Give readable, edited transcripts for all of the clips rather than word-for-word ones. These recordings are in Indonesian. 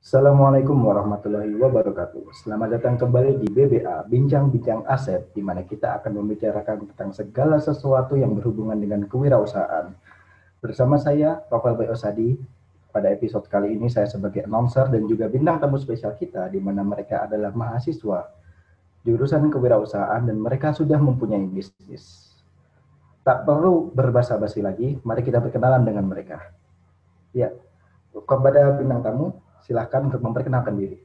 Assalamualaikum warahmatullahi wabarakatuh. Selamat datang kembali di BBA, Bincang-Bincang Aset, di mana kita akan membicarakan tentang segala sesuatu yang berhubungan dengan kewirausahaan. Bersama saya, Novel B. Osadi. Pada episode kali ini saya sebagai announcer dan juga bintang tamu spesial kita, di mana mereka adalah mahasiswa jurusan kewirausahaan dan mereka sudah mempunyai bisnis. Tak perlu berbasa-basi lagi, mari kita berkenalan dengan mereka. Ya, kepada bintang tamu, silakan untuk memperkenalkan diri.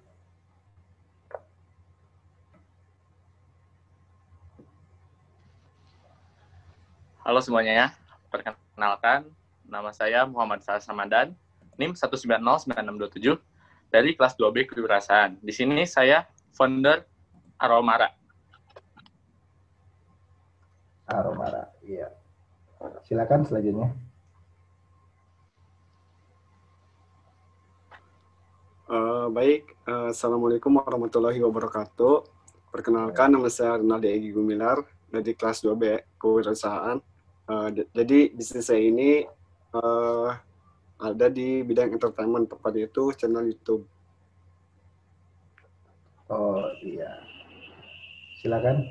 Halo semuanya, perkenalkan, nama saya Muhammad Salas Ramadan, NIM 1909627 dari kelas 2B Kewirausahaan. Di sini saya founder Aromara. Aromara, iya. Silakan selanjutnya. Assalamualaikum warahmatullahi wabarakatuh. Perkenalkan, nama saya Rinaldi Egy Gumilar dari kelas 2B Kewirausahaan. Jadi bisnis saya ini ada di bidang entertainment, tepatnya itu channel YouTube. Oh iya, silakan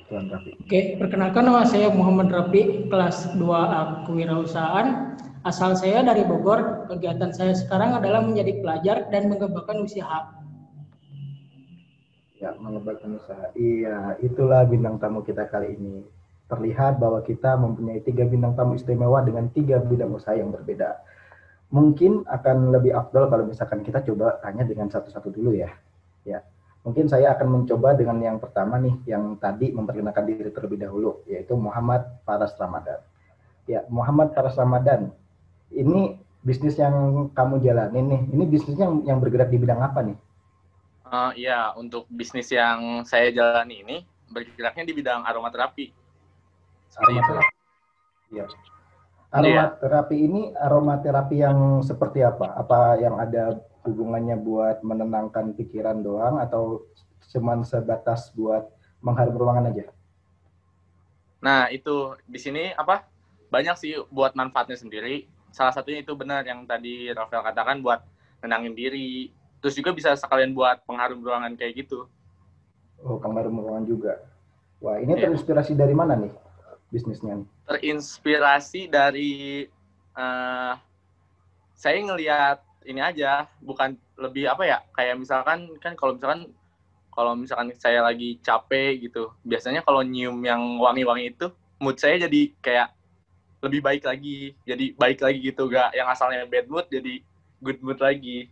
Tuan Rafi. Oke, perkenalkan nama saya Muhammad Rafi, kelas 2A Kewirausahaan. Asal saya dari Bogor. Kegiatan saya sekarang adalah menjadi pelajar dan mengembangkan usaha. Ya, mengembangkan usaha. Iya, itulah bintang tamu kita kali ini. Terlihat bahwa kita mempunyai 3 bintang tamu istimewa dengan 3 bidang usaha yang berbeda. Mungkin akan lebih afdol kalau misalkan kita coba tanya dengan satu-satu dulu ya. Ya, mungkin saya akan mencoba dengan yang pertama nih, yang tadi memperkenalkan diri terlebih dahulu, yaitu Muhammad Faras Ramadan. Ya, Muhammad Faras Ramadan, ini bisnis yang kamu jalanin nih, ini bisnisnya yang bergerak di bidang apa nih? Iya, untuk bisnis yang saya jalani ini bergeraknya di bidang aromaterapi. Aromaterapi. Iya. Aromaterapi ini aromaterapi yang seperti apa? Apa yang ada hubungannya buat menenangkan pikiran doang atau cuman sebatas buat mengharum ruangan aja? Nah, itu di sini banyak sih buat manfaatnya sendiri. Salah satunya itu benar yang tadi Rafael katakan buat nenangin diri. Terus juga bisa sekalian buat pengharum ruangan kayak gitu. Oh, pengharum ruangan juga. Wah, ini terinspirasi dari mana nih bisnisnya nih? Terinspirasi dari saya ngelihat ini aja, bukan lebih kayak misalkan kan kalau misalkan saya lagi capek gitu, biasanya kalau nyium yang wangi-wangi itu mood saya jadi kayak lebih baik lagi, jadi baik lagi gitu, gak yang asalnya bad mood jadi good mood lagi.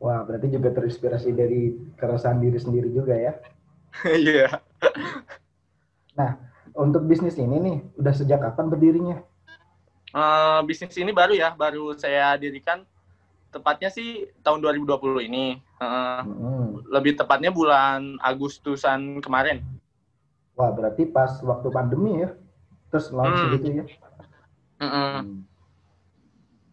Wah, berarti juga terinspirasi dari keresahan diri sendiri juga ya? Iya. Nah, untuk bisnis ini nih, udah sejak kapan berdirinya? Bisnis ini baru saya dirikan, tepatnya sih tahun 2020 ini. Lebih tepatnya bulan Agustusan kemarin. Wah, berarti pas waktu pandemi ya? Terus launch gitu ya?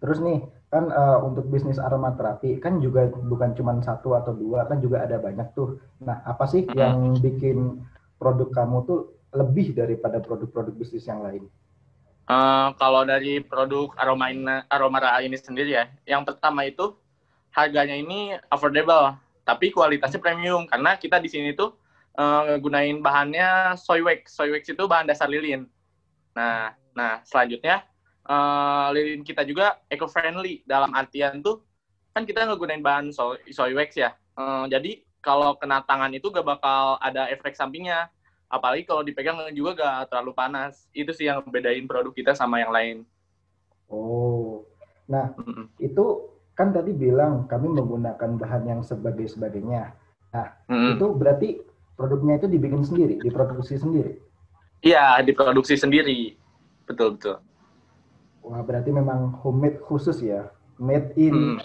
Terus nih, kan untuk bisnis aromaterapi kan juga bukan cuma 1 atau 2, kan juga ada banyak tuh. Nah, apa sih yang bikin produk kamu tuh lebih daripada produk-produk bisnis yang lain? Kalau dari produk Aromara ini sendiri ya, yang pertama itu harganya ini affordable, tapi kualitasnya premium karena kita di sini tuh gunain bahannya soy wax. Soy wax itu bahan dasar lilin. Nah selanjutnya lilin kita juga eco-friendly, dalam artian tuh kan kita ngegunain bahan soy wax ya. Jadi kalau kena tangan itu gak bakal ada efek sampingnya. Apalagi kalau dipegang juga gak terlalu panas. Itu sih yang bedain produk kita sama yang lain. Oh, nah itu kan tadi bilang kami menggunakan bahan yang sebagainya. Nah, itu berarti produknya itu dibikin sendiri, diproduksi sendiri? Iya, diproduksi sendiri. Betul. Wah, berarti memang homemade khusus ya? Made in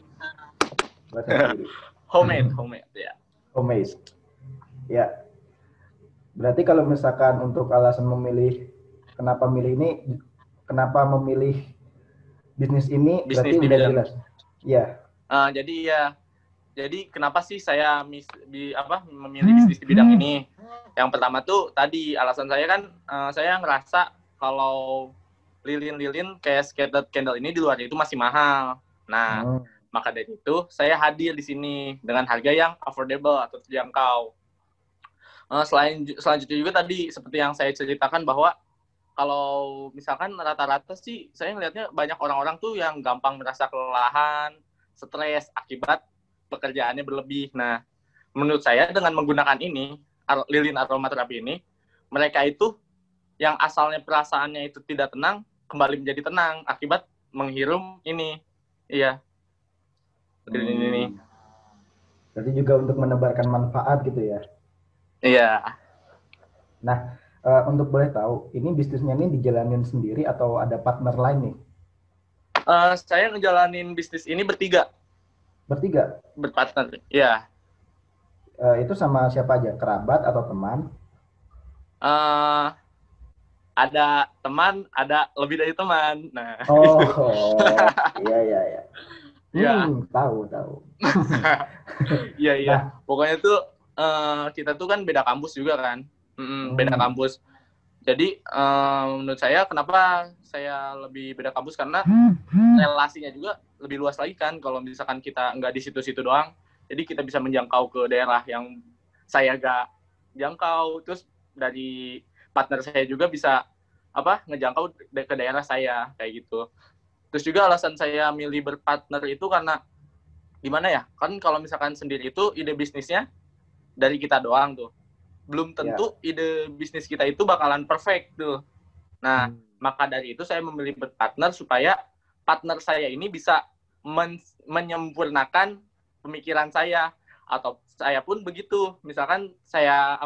bahasa sendiri. Homemade, ya. Homemade. Ya. Berarti kalau misalkan untuk alasan kenapa memilih bisnis ini, berarti udah jelas. Iya. Jadi kenapa sih saya memilih bisnis di bidang ini? Yang pertama tuh tadi alasan saya kan saya ngerasa kalau lilin-lilin kayak scented candle ini di luar itu masih mahal. Nah, Maka dari itu saya hadir di sini dengan harga yang affordable atau terjangkau. Selanjutnya juga tadi seperti yang saya ceritakan bahwa kalau misalkan rata-rata sih saya ngelihatnya banyak orang-orang tuh yang gampang merasa kelelahan, stres akibat pekerjaannya berlebih. Nah, menurut saya dengan menggunakan ini, lilin aromaterapi ini, mereka itu yang asalnya perasaannya itu tidak tenang, kembali menjadi tenang akibat menghirup ini. Iya. Lilin ini. Berarti juga untuk menebarkan manfaat gitu ya? Iya. Nah, untuk boleh tahu, ini bisnisnya ini dijalanin sendiri atau ada partner lain nih? Saya ngejalanin bisnis ini bertiga. Bertiga? Berpartner, ya. Itu sama siapa aja? Kerabat atau teman? Ada teman, ada lebih dari teman. Nah, oh, gitu. Iya, iya, iya. Iya. Tahu. Iya. Nah, pokoknya tuh kita tuh kan beda kampus juga kan. Beda kampus. Jadi menurut saya kenapa saya lebih beda kampus karena relasinya juga lebih luas lagi kan kalau misalkan kita nggak di situ-situ doang. Jadi kita bisa menjangkau ke daerah yang saya nggak jangkau. Terus dari partner saya juga bisa ngejangkau ke daerah saya kayak gitu. Terus juga alasan saya milih berpartner itu karena gimana ya? Kan kalau misalkan sendiri itu ide bisnisnya dari kita doang tuh. Belum tentu ide bisnis kita itu bakalan perfect tuh. Nah, maka dari itu saya memilih berpartner supaya partner saya ini bisa menyempurnakan pemikiran saya, atau saya pun begitu. Misalkan saya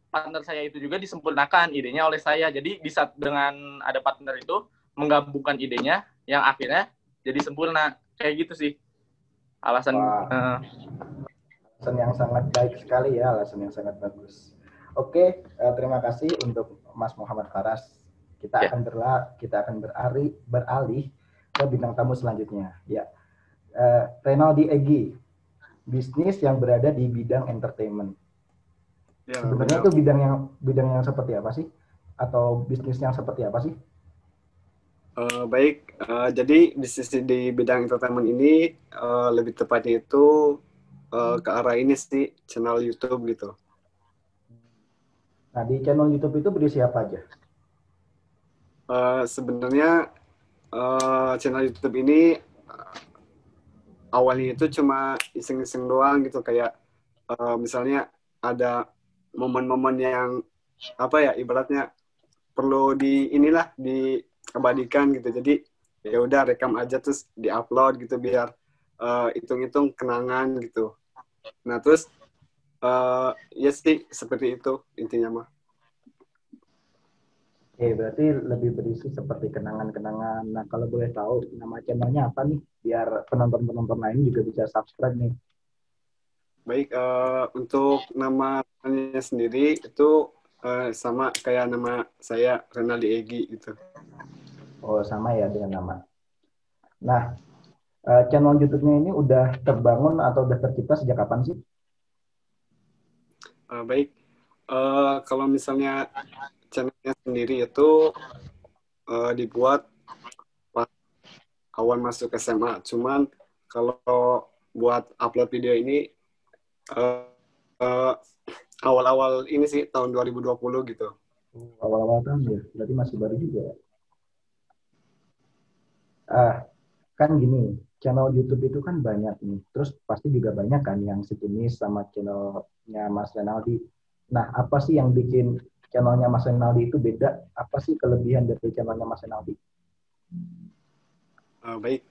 partner saya itu juga disempurnakan idenya oleh saya. Jadi bisa dengan ada partner itu menggabungkan idenya yang akhirnya jadi sempurna. Kayak gitu sih. Alasan alasan yang sangat baik sekali ya, alasan yang sangat bagus. Oke, terima kasih untuk Mas Muhammad Faras. Kita akan beralih ke bintang tamu selanjutnya. Ya, Renaldi Egi, bisnis yang berada di bidang entertainment. Ya, sebenarnya itu bidang yang seperti apa sih? Atau bisnis yang seperti apa sih? Baik, jadi bisnis di bidang entertainment ini lebih tepatnya itu ke arah ini sih, channel YouTube gitu. Nah, di channel YouTube itu berisi apa aja? Sebenarnya channel YouTube ini awalnya itu cuma iseng-iseng doang gitu, kayak misalnya ada momen-momen yang ibaratnya perlu diabadikan gitu. Jadi ya udah rekam aja terus diupload gitu biar hitung-hitung kenangan gitu. Nah terus ya sih seperti itu intinya mah. Oke, berarti lebih berisi seperti kenangan-kenangan. Nah, kalau boleh tahu nama channelnya apa nih? Biar penonton-penonton lain juga bisa subscribe nih. Baik, untuk namanya sendiri itu sama kayak nama saya, Renaldi Egi gitu. Oh, sama ya dengan nama. Nah, channel YouTube-nya ini udah terbangun atau udah tercipta sejak kapan sih? Baik, kalau misalnya channelnya sendiri itu dibuat pas awal masuk SMA. Cuman kalau buat upload video ini awal-awal ini sih tahun 2020 gitu. Awal-awal tahun ya, berarti masih baru juga. Kan gini, channel YouTube itu kan banyak nih. Terus pasti juga banyak kan yang sejenis sama channelnya Mas Renaldi. Nah, apa sih yang bikin channelnya Mas Renaldi itu beda? Apa sih kelebihan dari channelnya Mas Renaldi? Baik,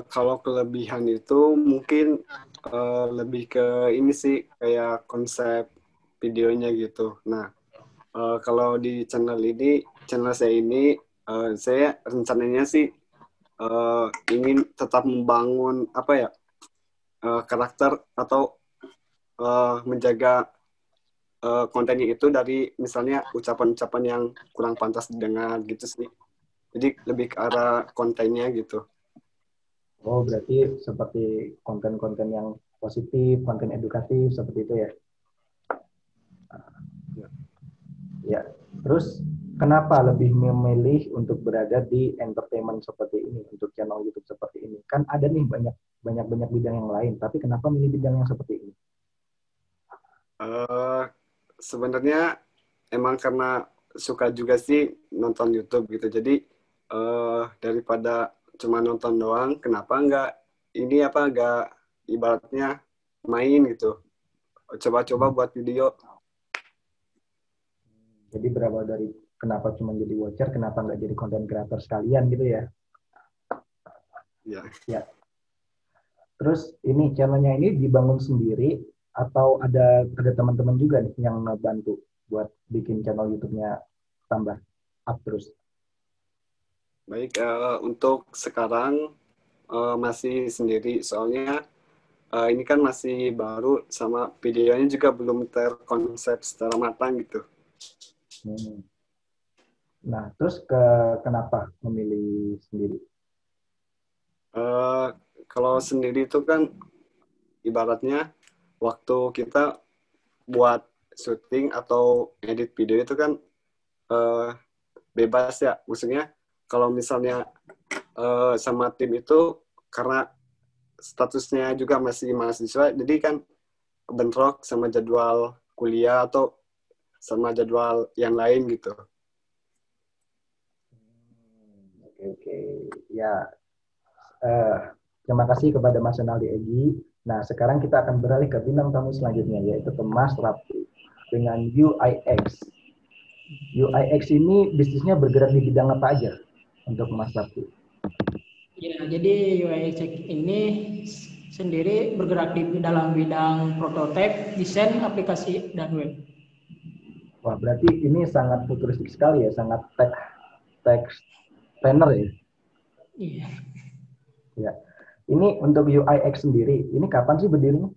kalau kelebihan itu mungkin lebih ke ini sih kayak konsep videonya gitu. Nah, kalau di channel saya ini, saya rencananya sih ingin tetap membangun karakter atau menjaga kontennya itu dari misalnya ucapan-ucapan yang kurang pantas didengar gitu sih. Jadi lebih ke arah kontennya gitu. Oh, berarti seperti konten-konten yang positif, konten edukatif, seperti itu ya? Ya. Terus kenapa lebih memilih untuk berada di entertainment seperti ini, untuk channel YouTube seperti ini? Kan ada nih banyak bidang yang lain, tapi kenapa milih bidang yang seperti ini? Sebenarnya emang karena suka juga sih nonton YouTube gitu. Jadi daripada cuma nonton doang, kenapa nggak ibaratnya main gitu. Coba-coba buat video. Jadi berawal dari kenapa cuma jadi watcher, kenapa nggak jadi content creator sekalian gitu ya? Ya. Ya. Terus ini channelnya ini dibangun sendiri atau ada teman-teman juga nih yang ngebantu buat bikin channel YouTube-nya tambah up terus? Baik, untuk sekarang masih sendiri, soalnya ini kan masih baru sama videonya juga belum terkonsep secara matang gitu. Nah, terus kenapa memilih sendiri? Kalau sendiri itu kan ibaratnya waktu kita buat syuting atau edit video itu kan bebas ya. Maksudnya kalau misalnya sama tim itu karena statusnya juga masih mahasiswa, jadi kan bentrok sama jadwal kuliah atau sama jadwal yang lain gitu. Oke. Ya, terima kasih kepada Mas Renaldi Egi. Nah, sekarang kita akan beralih ke bintang tamu selanjutnya, yaitu ke Mas Raffi dengan UIX. UIX ini bisnisnya bergerak di bidang apa aja untuk Mas Raffi? Ya, jadi UIX ini sendiri bergerak di dalam bidang prototipe, desain, aplikasi, dan web. Wah, berarti ini sangat futuristik sekali ya, sangat tech planner ya? Iya. Ya. Ini untuk UIX sendiri, ini kapan sih berdirinya?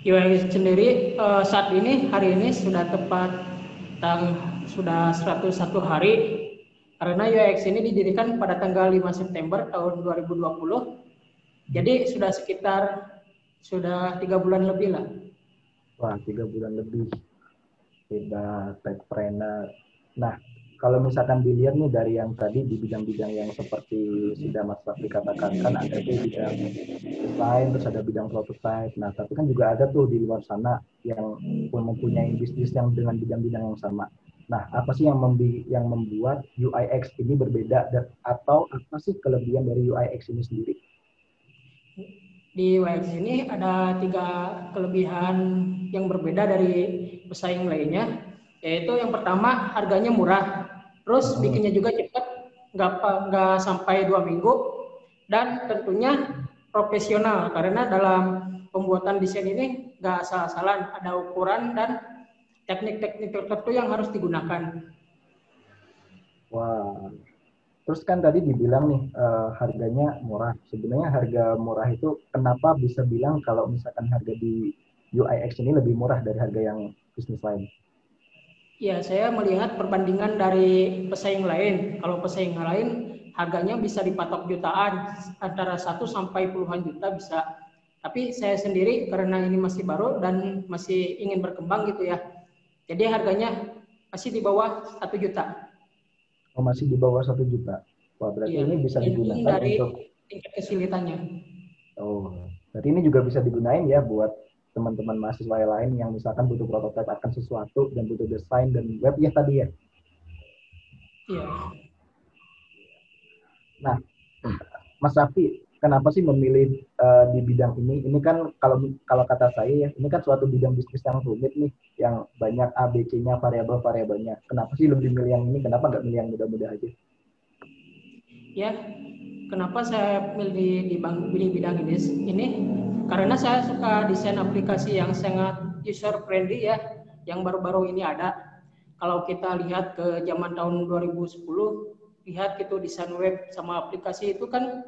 UIX sendiri saat ini, hari ini sudah tepat sudah 101 hari, karena UIX ini didirikan pada tanggal 5 September tahun 2020. Jadi sudah 3 bulan lebih lah. Wah, 3 bulan lebih. Hebat, techpreneur. Nah, kalau misalkan dilihat nih dari yang tadi di bidang-bidang yang seperti sudah Mas Raffi katakan, kan ada tuh bidang desain, terus ada bidang prototype. Nah, tapi kan juga ada tuh di luar sana yang mempunyai bisnis yang dengan bidang-bidang yang sama. Nah, apa sih yang membuat UIX ini berbeda atau apa sih kelebihan dari UIX ini sendiri? Di UIX ini ada 3 kelebihan yang berbeda dari pesaing lainnya, yaitu yang pertama harganya murah, terus bikinnya juga cepat, nggak sampai 2 minggu, dan tentunya profesional karena dalam pembuatan desain ini nggak asal-asalan, ada ukuran dan teknik-teknik tertentu yang harus digunakan. Wah, terus kan tadi dibilang nih harganya murah. Sebenarnya harga murah itu kenapa bisa bilang kalau misalkan harga di UIX ini lebih murah dari harga yang bisnis lain? Ya, saya melihat perbandingan dari pesaing lain. Kalau pesaing lain harganya bisa dipatok jutaan, antara 1 sampai puluhan juta bisa. Tapi saya sendiri karena ini masih baru dan masih ingin berkembang gitu ya. Jadi harganya masih di bawah 1 juta. Oh, masih di bawah 1 juta. Wah, berarti Iya, ini bisa digunakan dari untuk tingkat kesulitannya. Oh, berarti ini juga bisa digunain ya buat teman-teman mahasiswa lain yang misalkan butuh prototipe akan sesuatu dan butuh desain dan web ya tadi ya. Iya. Nah, Mas Raffi, kenapa sih memilih di bidang ini? Ini kan kalau kata saya ya, ini kan suatu bidang bisnis yang rumit nih, yang banyak ABC-nya, variabel-variabelnya. Kenapa sih lebih milih yang ini? Kenapa nggak milih yang mudah-mudah aja? Ya, kenapa saya pilih bidang ini? Karena saya suka desain aplikasi yang sangat user friendly ya, yang baru-baru ini ada. Kalau kita lihat ke zaman tahun 2010, lihat gitu desain web sama aplikasi itu kan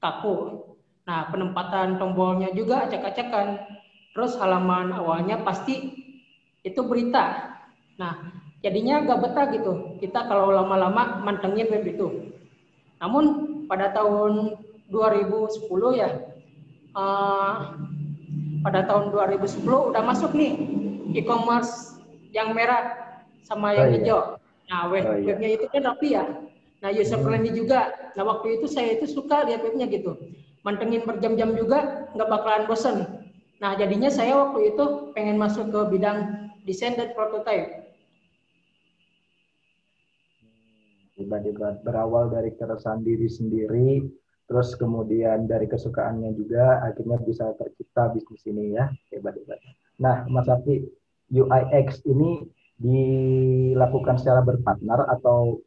kaku. Nah, penempatan tombolnya juga acak-acakan. Terus halaman awalnya pasti itu berita. Nah, jadinya gak betah gitu. Kita kalau lama-lama mantengin web itu. Namun pada tahun 2010 ya, pada tahun 2010 udah masuk nih e-commerce yang merah sama yang hijau. Nah, Oh iya. webnya itu kan rapi ya. Nah, user friendly juga. Nah, waktu itu saya itu suka lihat webnya gitu. Mantengin berjam-jam juga, nggak bakalan bosen. Nah, jadinya saya waktu itu pengen masuk ke bidang desain dan prototype. Tiba-tiba berawal dari keresahan diri sendiri, terus kemudian dari kesukaannya juga, akhirnya bisa tercipta bisnis ini ya, hebat-hebat. Nah, Mas Afi, UIX ini dilakukan secara berpartner atau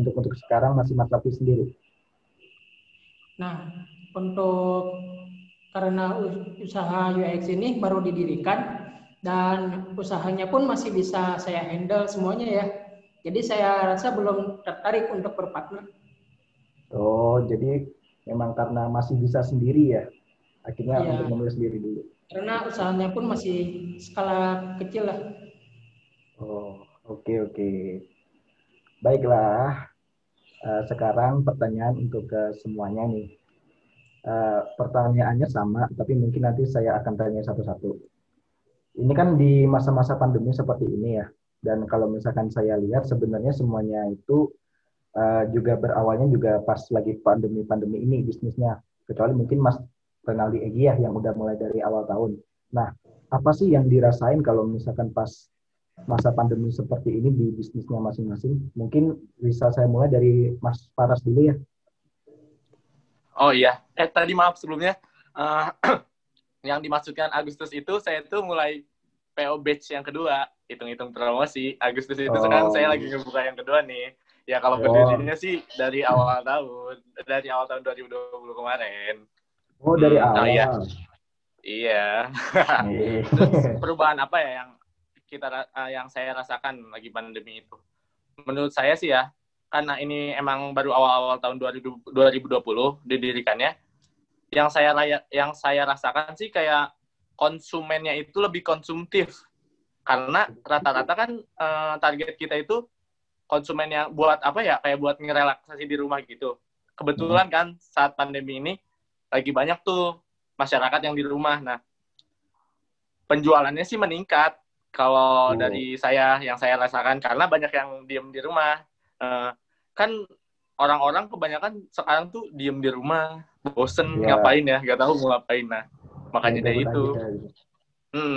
untuk sekarang masih Mas Afi sendiri? Nah, untuk karena usaha UX ini baru didirikan dan usahanya pun masih bisa saya handle semuanya ya. Jadi saya rasa belum tertarik untuk berpartner. Oh, jadi memang karena masih bisa sendiri ya, akhirnya untuk Iya, memulai sendiri dulu. karena usahanya pun masih skala kecil lah. Oh, oke oke. Baiklah, sekarang pertanyaan untuk semuanya nih. Pertanyaannya sama, tapi mungkin nanti saya akan tanya satu-satu. Ini kan di masa-masa pandemi seperti ini ya, dan kalau misalkan saya lihat sebenarnya semuanya itu juga berawalnya juga pas lagi pandemi-pandemi ini bisnisnya, kecuali mungkin Mas Renaldi Egy ya yang udah mulai dari awal tahun. Nah, apa sih yang dirasain kalau misalkan pas masa pandemi seperti ini di bisnisnya masing-masing? Mungkin bisa saya mulai dari Mas Faras dulu ya. Oh iya, tadi maaf sebelumnya, uh, yang dimaksudkan Agustus itu saya tuh mulai PO batch yang kedua, hitung-hitung promosi. Agustus itu sekarang saya lagi ngebuka yang kedua nih. Ya kalau berdirinya sih dari awal tahun 2020 kemarin. Oh, dari Oh iya, awal. iya. Nih. Terus perubahan apa ya yang saya rasakan lagi pandemi itu? Menurut saya sih ya, karena ini emang baru awal-awal tahun 2020 didirikannya, yang saya rasakan sih kayak konsumennya itu lebih konsumtif, karena rata-rata kan target kita itu konsumen yang buat apa ya, kayak buat ngerelaksasi di rumah gitu. Kebetulan kan saat pandemi ini lagi banyak tuh masyarakat yang di rumah. Nah, penjualannya sih meningkat kalau dari yang saya rasakan, karena banyak yang diem di rumah. Kan orang-orang kebanyakan sekarang tuh diem di rumah, bosen ngapain ya, nggak tahu mau ngapain. Nah, makanya dari itu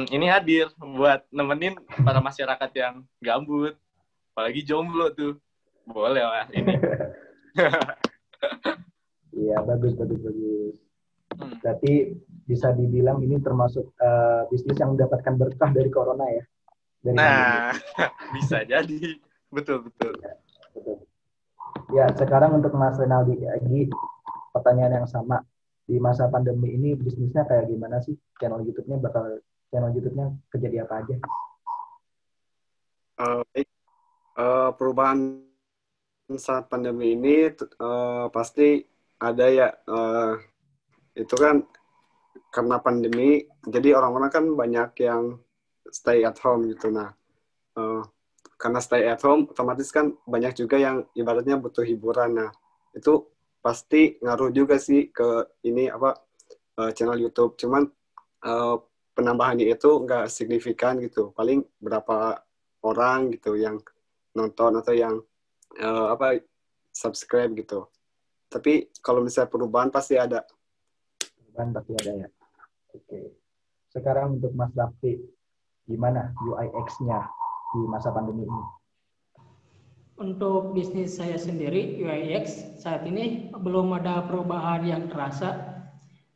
ini hadir buat nemenin para masyarakat yang gabut, apalagi jomblo tuh, boleh lah ini. Iya, bagus. Berarti bisa dibilang ini termasuk bisnis yang mendapatkan berkah dari corona ya. Bisa jadi, betul. Ya, betul. Ya, sekarang untuk Mas Renaldi lagi pertanyaan yang sama. Di masa pandemi ini bisnisnya kayak gimana sih? Channel YouTube-nya kejadian apa aja? Perubahan saat pandemi ini pasti ada ya. Itu kan karena pandemi, jadi orang-orang kan banyak yang stay at home gitu. Nah, karena stay at home, otomatis kan banyak juga yang ibaratnya butuh hiburan. Nah, itu pasti ngaruh juga sih ke ini channel YouTube. Cuman penambahannya itu nggak signifikan gitu. Paling berapa orang gitu yang nonton atau yang subscribe gitu. Tapi kalau misalnya perubahan pasti ada. Perubahan pasti ada ya. Oke. Sekarang untuk Mas Davi, gimana UIX-nya di masa pandemi ini? Untuk bisnis saya sendiri, UIX, saat ini belum ada perubahan yang terasa.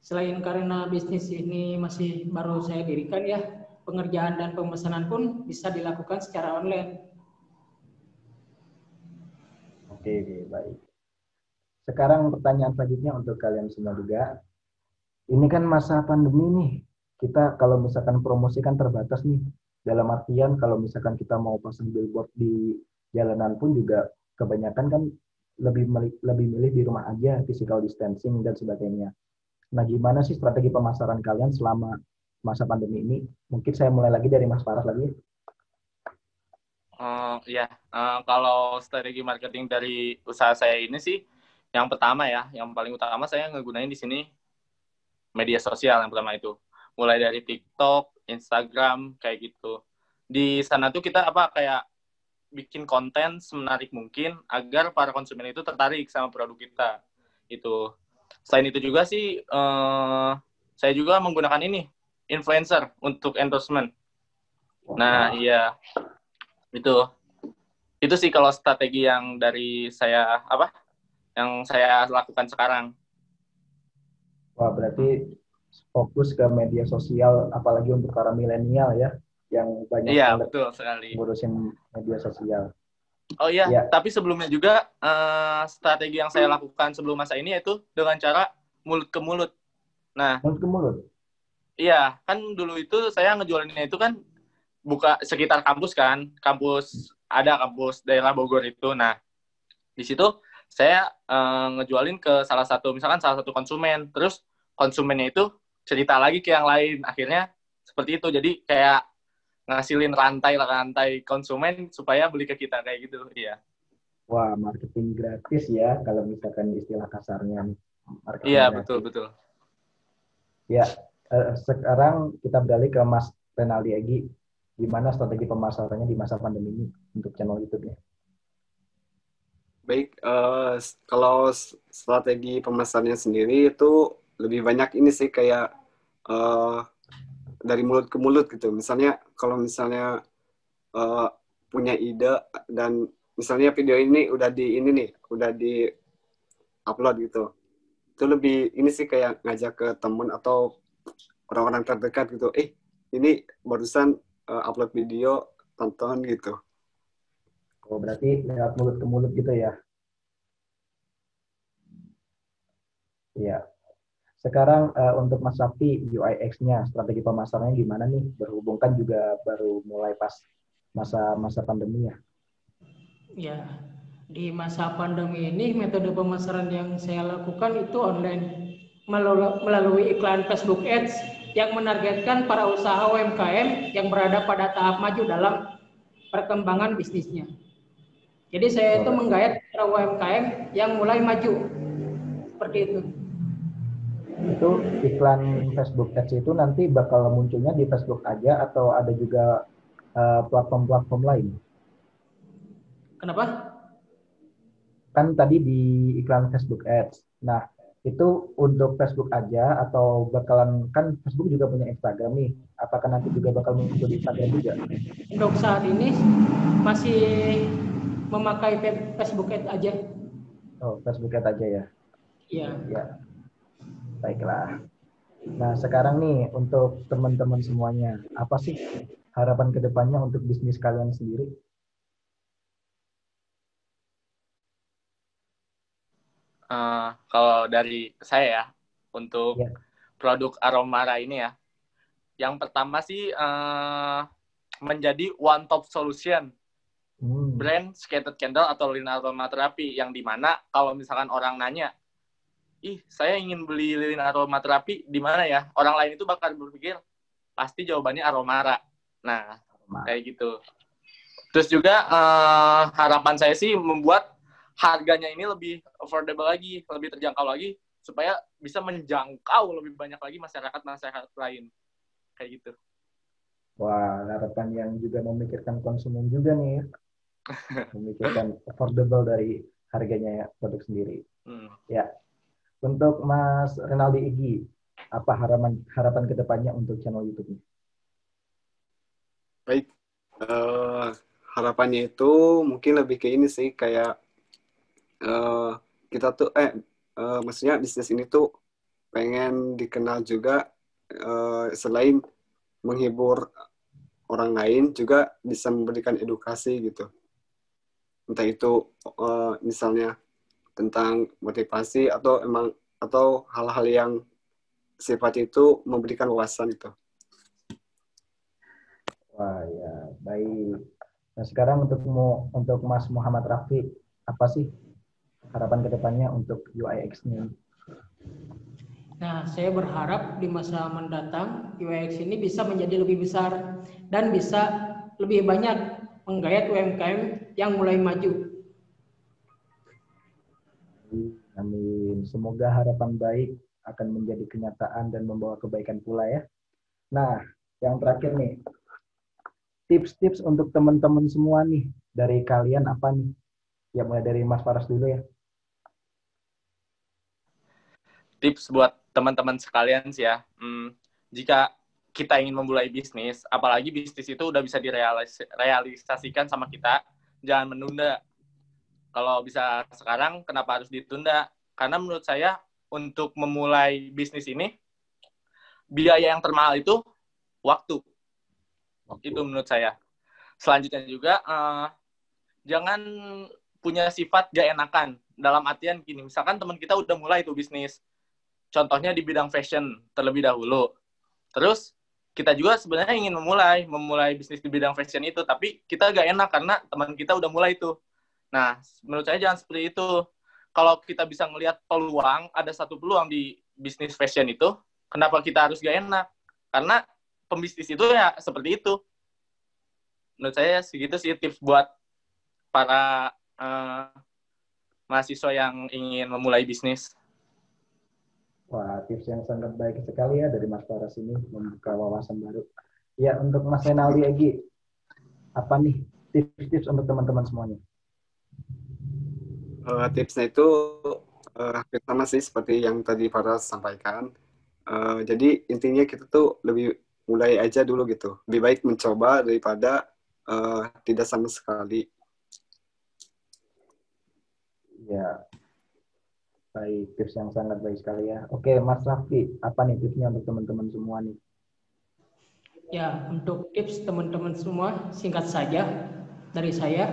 Selain karena bisnis ini masih baru saya dirikan ya, pengerjaan dan pemesanan pun bisa dilakukan secara online. Oke, baik. Sekarang pertanyaan selanjutnya untuk kalian semua juga. Ini kan masa pandemi nih. Kita kalau misalkan promosi kan terbatas nih. Dalam artian kalau misalkan kita mau pasang billboard di jalanan pun juga kebanyakan kan lebih milih di rumah aja, physical distancing dan sebagainya. Nah, gimana sih strategi pemasaran kalian selama masa pandemi ini? Mungkin saya mulai lagi dari Mas Faras lagi. Kalau strategi marketing dari usaha saya ini sih, yang pertama ya, yang paling utama saya ngegunain di sini media sosial yang pertama itu. Mulai dari TikTok, Instagram, kayak gitu. Di sana tuh kita kayak bikin konten semenarik mungkin agar para konsumen itu tertarik sama produk kita. Itu. Selain itu juga sih, saya juga menggunakan ini, influencer untuk endorsement. Nah, iya. Itu sih kalau strategi yang dari saya, yang saya lakukan sekarang. Wah, berarti fokus ke media sosial, apalagi untuk para milenial ya, yang banyak Iya, banget betul sekali. ngurusin media sosial. Oh iya, Ya. tapi sebelumnya juga strategi yang saya lakukan sebelum masa ini yaitu dengan cara mulut ke mulut. Nah, Mulut ke mulut? iya, kan dulu itu saya ngejualinnya itu kan buka sekitar kampus kan, kampus daerah Bogor itu. Nah, di situ saya ngejualin ke salah satu konsumen, terus konsumennya itu cerita lagi ke yang lain, akhirnya seperti itu. Jadi kayak ngasilin rantai konsumen supaya beli ke kita kayak gitu, iya. Wah, marketing gratis ya, kalau misalkan istilah kasarnya. Iya, betul. Ya, sekarang kita beralih ke Mas Renaldi Egi. Gimana strategi pemasarannya di masa pandemi ini untuk channel YouTube-nya? Baik, kalau strategi pemasarannya sendiri itu lebih banyak ini sih kayak dari mulut ke mulut gitu. Misalnya kalau misalnya punya ide dan misalnya video ini udah di upload gitu. Itu lebih ini sih kayak ngajak ke temen atau orang-orang terdekat gitu. Ini barusan upload video, tonton gitu. Oh, berarti lewat mulut ke mulut gitu ya? Iya. Sekarang untuk Mas Safi, UIX-nya, strategi pemasarannya gimana nih? Berhubung kan juga baru mulai pas masa pandemi ya. Ya, di masa pandemi ini metode pemasaran yang saya lakukan itu online melalui iklan Facebook Ads yang menargetkan para usaha UMKM yang berada pada tahap maju dalam perkembangan bisnisnya. Jadi saya itu menggayat para UMKM yang mulai maju. Seperti itu. Itu iklan Facebook Ads itu nanti bakal munculnya di Facebook aja atau ada juga platform-platform lain? Kenapa? Kan tadi di iklan Facebook Ads. Nah, itu untuk Facebook aja atau bakalan, kan Facebook juga punya Instagram nih. Apakah nanti juga bakal muncul di Instagram juga? Untuk saat ini masih memakai Facebook Ads aja. Oh, Facebook Ads aja ya? Iya. Ya, baiklah. Nah, sekarang nih untuk teman-teman semuanya, apa sih harapan kedepannya untuk bisnis kalian sendiri? Kalau dari saya ya, untuk Ya. produk Aromara ini ya, yang pertama sih menjadi one top solution brand Scented Candle atau lilin aromaterapi, yang dimana kalau misalkan orang nanya, saya ingin beli lilin aromaterapi di mana ya? Orang lain itu bakal berpikir pasti jawabannya Aromara. Nah, kayak gitu. Terus juga harapan saya sih membuat harganya ini lebih affordable lagi, lebih terjangkau lagi, supaya bisa menjangkau lebih banyak lagi masyarakat lain. Kayak gitu. Wah, harapan yang juga memikirkan konsumen juga nih. Memikirkan affordable dari harganya produk sendiri. Ya. Untuk Mas Renaldi Igi, apa harapan kedepannya untuk channel YouTube-nya? Baik, harapannya itu mungkin lebih ke ini sih kayak kita tuh maksudnya bisnis ini tuh pengen dikenal juga selain menghibur orang lain juga bisa memberikan edukasi gitu. Entah itu misalnya tentang motivasi atau hal-hal yang sifat itu memberikan wawasan itu. Wah ya, baik. Nah sekarang untuk Mas Muhammad Rafi, apa sih harapan kedepannya untuk UIX-nya? Nah, saya berharap di masa mendatang UIX ini bisa menjadi lebih besar dan bisa lebih banyak menggayat UMKM yang mulai maju. Amin. Semoga harapan baik akan menjadi kenyataan dan membawa kebaikan pula ya. Nah, yang terakhir nih, tips-tips untuk teman-teman semua nih dari kalian apa nih? Ya mulai dari Mas Faras dulu ya. Tips buat teman-teman sekalian sih ya. Jika kita ingin memulai bisnis, apalagi bisnis itu udah bisa direalisasikan sama kita, jangan menunda. Kalau bisa sekarang, kenapa harus ditunda? Karena menurut saya, untuk memulai bisnis ini, biaya yang termahal itu waktu. Itu menurut saya. Selanjutnya juga, jangan punya sifat gak enakan. Dalam artian gini, misalkan teman kita udah mulai tuh bisnis. Contohnya di bidang fashion terlebih dahulu. Terus, kita juga sebenarnya ingin memulai bisnis di bidang fashion itu, tapi kita gak enak karena teman kita udah mulai tuh. Nah, menurut saya jangan seperti itu. Kalau kita bisa melihat peluang, ada satu peluang di bisnis fashion itu, kenapa kita harus gak enak? Karena pembisnis itu ya seperti itu. Menurut saya segitu sih tips buat para mahasiswa yang ingin memulai bisnis. Wah, tips yang sangat baik sekali ya dari Mas Faras ini, membuka wawasan baru. Ya, untuk Mas Renaldi Egi, apa nih tips-tips untuk teman-teman semuanya? Tipsnya itu hampir sama sih seperti yang tadi Faras sampaikan. Jadi intinya kita tuh lebih mulai aja dulu gitu. Lebih baik mencoba daripada tidak sama sekali. Ya, baik, tips yang sangat baik sekali ya. Oke, Mas Raffi, apa nih tipsnya untuk teman-teman semua nih? Ya, untuk tips teman-teman semua, singkat saja dari saya.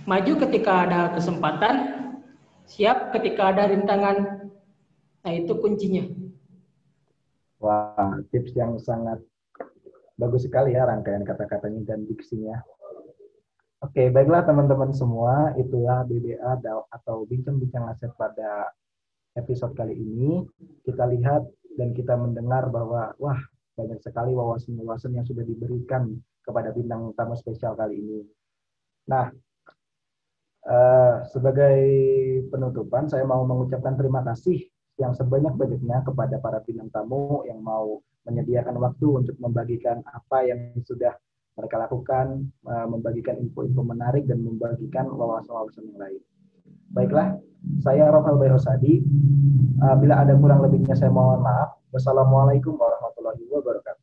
Maju ketika ada kesempatan, siap ketika ada rintangan. Nah, itu kuncinya. Wah, tips yang sangat bagus sekali ya rangkaian kata-katanya dan diksinya. Oke, baiklah teman-teman semua, itulah BBA atau Bincang-Bincang Aset pada episode kali ini. Kita lihat dan kita mendengar bahwa, wah, banyak sekali wawasan-wawasan yang sudah diberikan kepada bintang tamu spesial kali ini. Nah, sebagai penutupan, saya mau mengucapkan terima kasih yang sebanyak-banyaknya kepada para bintang tamu yang mau menyediakan waktu untuk membagikan apa yang sudah mereka lakukan, membagikan info-info menarik dan membagikan wawasan-wawasan yang lain. Baiklah, saya Rafael Bayhosadi. Bila ada kurang lebihnya saya mohon maaf. Wassalamualaikum warahmatullahi wabarakatuh.